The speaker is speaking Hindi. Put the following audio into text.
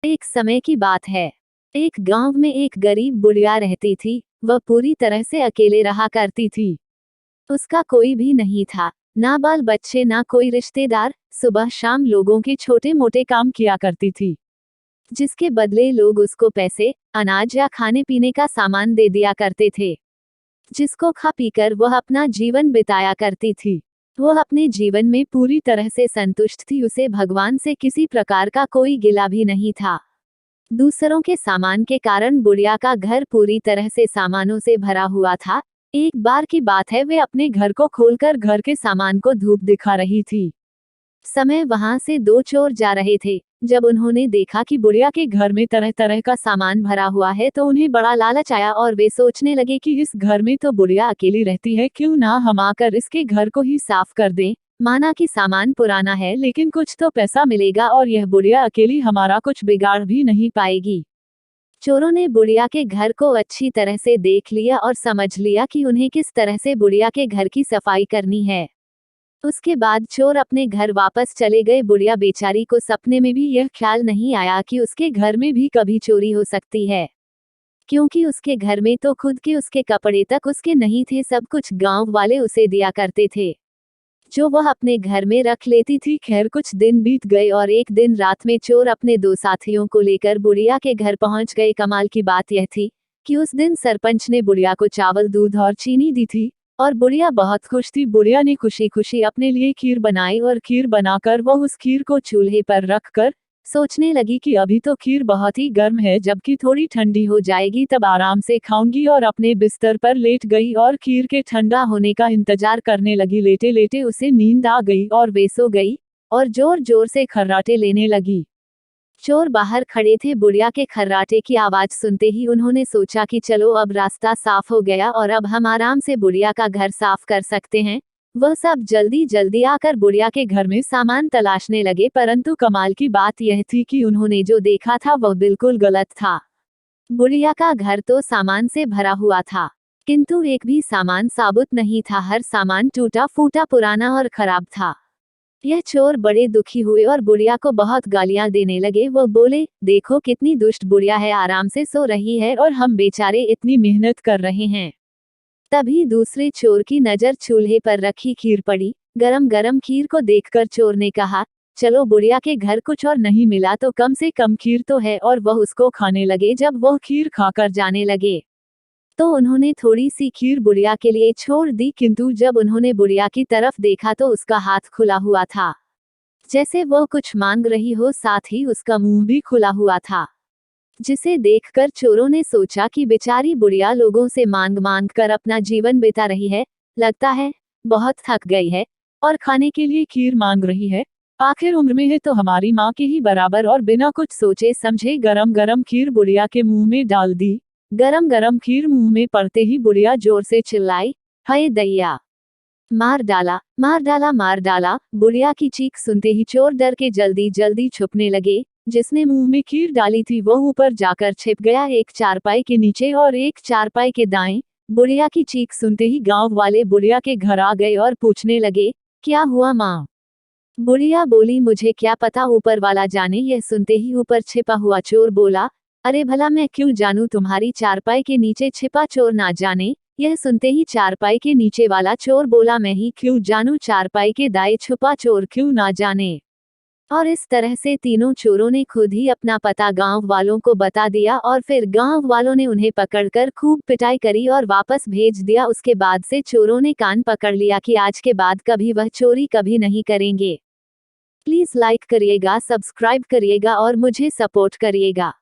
एक समय की बात है। एक गांव में एक गरीब बुढ़िया रहती थी। वह पूरी तरह से अकेले रहा करती थी। उसका कोई भी नहीं था, ना बाल बच्चे ना कोई रिश्तेदार। सुबह शाम लोगों के छोटे मोटे काम किया करती थी, जिसके बदले लोग उसको पैसे, अनाज या खाने पीने का सामान दे दिया करते थे, जिसको खा पीकर वह अपना जीवन बिताया करती थी। वह अपने जीवन में पूरी तरह से संतुष्ट थी। उसे भगवान से किसी प्रकार का कोई गिला भी नहीं था। दूसरों के सामान के कारण बुढ़िया का घर पूरी तरह से सामानों से भरा हुआ था। एक बार की बात है, वे अपने घर को खोलकर घर के सामान को धूप दिखा रही थी। समय वहां से दो चोर जा रहे थे। जब उन्होंने देखा कि बुढ़िया के घर में तरह तरह का सामान भरा हुआ है तो उन्हें बड़ा लालच आया और वे सोचने लगे कि इस घर में तो बुढ़िया अकेली रहती है, क्यों ना हम आकर इसके घर को ही साफ कर दें। माना कि सामान पुराना है लेकिन कुछ तो पैसा मिलेगा और यह बुढ़िया अकेली हमारा कुछ बिगाड़ भी नहीं पाएगी। चोरों ने बुढ़िया के घर को अच्छी तरह से देख लिया और समझ लिया कि उन्हें किस तरह से बुढ़िया के घर की सफाई करनी है। उसके बाद चोर अपने घर वापस चले गए। बुढ़िया बेचारी को सपने में भी यह ख्याल नहीं आया कि उसके घर में भी कभी चोरी हो सकती है, क्योंकि उसके घर में तो खुद के उसके कपड़े तक उसके नहीं थे। सब कुछ गांव वाले उसे दिया करते थे, जो वह अपने घर में रख लेती थी। खैर कुछ दिन बीत गए और एक दिन रात में चोर अपने दो साथियों को लेकर बुढ़िया के घर पहुंच गए। कमाल की बात यह थी कि उस दिन सरपंच ने बुढ़िया को चावल, दूध और चीनी दी थी और बुढ़िया बहुत खुश थी। बुढ़िया ने खुशी खुशी अपने लिए खीर बनाई और खीर बनाकर वह उस खीर को चूल्हे पर रखकर सोचने लगी कि अभी तो खीर बहुत ही गर्म है, जबकि थोड़ी ठंडी हो जाएगी तब आराम से खाऊंगी। और अपने बिस्तर पर लेट गई और खीर के ठंडा होने का इंतजार करने लगी। लेटे लेटे उसे नींद आ गई और वे सो गई और जोर जोर से खर्राटे लेने लगी। चोर बाहर खड़े थे। बुढ़िया के खर्राटे की आवाज सुनते ही उन्होंने सोचा कि चलो अब रास्ता साफ हो गया और अब हम आराम से बुढ़िया का घर साफ कर सकते हैं। वह सब जल्दी जल्दी आकर बुढ़िया के घर में सामान तलाशने लगे, परंतु कमाल की बात यह थी कि उन्होंने जो देखा था वह बिल्कुल गलत था। बुढ़िया का घर तो सामान से भरा हुआ था, किंतु एक भी सामान साबुत नहीं था। हर सामान टूटा फूटा, पुराना और खराब था। यह चोर बड़े दुखी हुए और बुढ़िया को बहुत गालियां देने लगे। वो बोले, देखो कितनी दुष्ट बुढ़िया है, आराम से सो रही है और हम बेचारे इतनी मेहनत कर रहे हैं। तभी दूसरे चोर की नजर चूल्हे पर रखी खीर पड़ी। गरम गरम खीर को देखकर चोर ने कहा, चलो बुढ़िया के घर कुछ और नहीं मिला तो कम से कम खीर तो है, और वह उसको खाने लगे। जब वह खीर खाकर जाने लगे तो उन्होंने थोड़ी सी खीर बुढ़िया के लिए छोड़ दी, किंतु जब उन्होंने बुढ़िया की तरफ देखा तो उसका हाथ खुला हुआ था, जैसे वह कुछ मांग रही हो। साथ ही उसका मुंह भी खुला हुआ था, जिसे देखकर चोरों ने सोचा कि बेचारी बुढ़िया लोगों से मांग मांग कर अपना जीवन बिता रही है, लगता है बहुत थक गई है और खाने के लिए खीर मांग रही है। आखिर उम्र में है तो हमारी माँ के ही बराबर। और बिना कुछ सोचे समझे गरम गरम खीर बुढ़िया के मुंह में डाल दी। गरम गरम खीर मुंह में पड़ते ही बुढ़िया जोर से चिल्लाई, हाय दैया, मार डाला मार डाला मार डाला। बुढ़िया की चीख सुनते ही चोर डर के जल्दी जल्दी छुपने लगे। जिसने मुंह में खीर डाली थी वह ऊपर जाकर छिप गया, एक चारपाई के नीचे और एक चारपाई के दाएं। बुढ़िया की चीख सुनते ही गांव वाले बुढ़िया के घर आ गए और पूछने लगे, क्या हुआ माँ? बुढ़िया बोली, मुझे क्या पता, ऊपर वाला जाने। यह सुनते ही ऊपर छिपा हुआ चोर बोला, अरे भला मैं क्यों जानूं, तुम्हारी चारपाई के नीचे छिपा चोर ना जाने। यह सुनते ही चारपाई के नीचे वाला चोर बोला, मैं ही क्यों जानूं, चारपाई के दाएं छुपा चोर क्यों ना जाने। और इस तरह से तीनों चोरों ने खुद ही अपना पता गांव वालों को बता दिया और फिर गांव वालों ने उन्हें पकड़कर खूब पिटाई करी और वापस भेज दिया। उसके बाद से चोरों ने कान पकड़ लिया कि आज के बाद कभी वह चोरी कभी नहीं करेंगे। प्लीज लाइक करिएगा, सब्सक्राइब करिएगा और मुझे सपोर्ट करिएगा।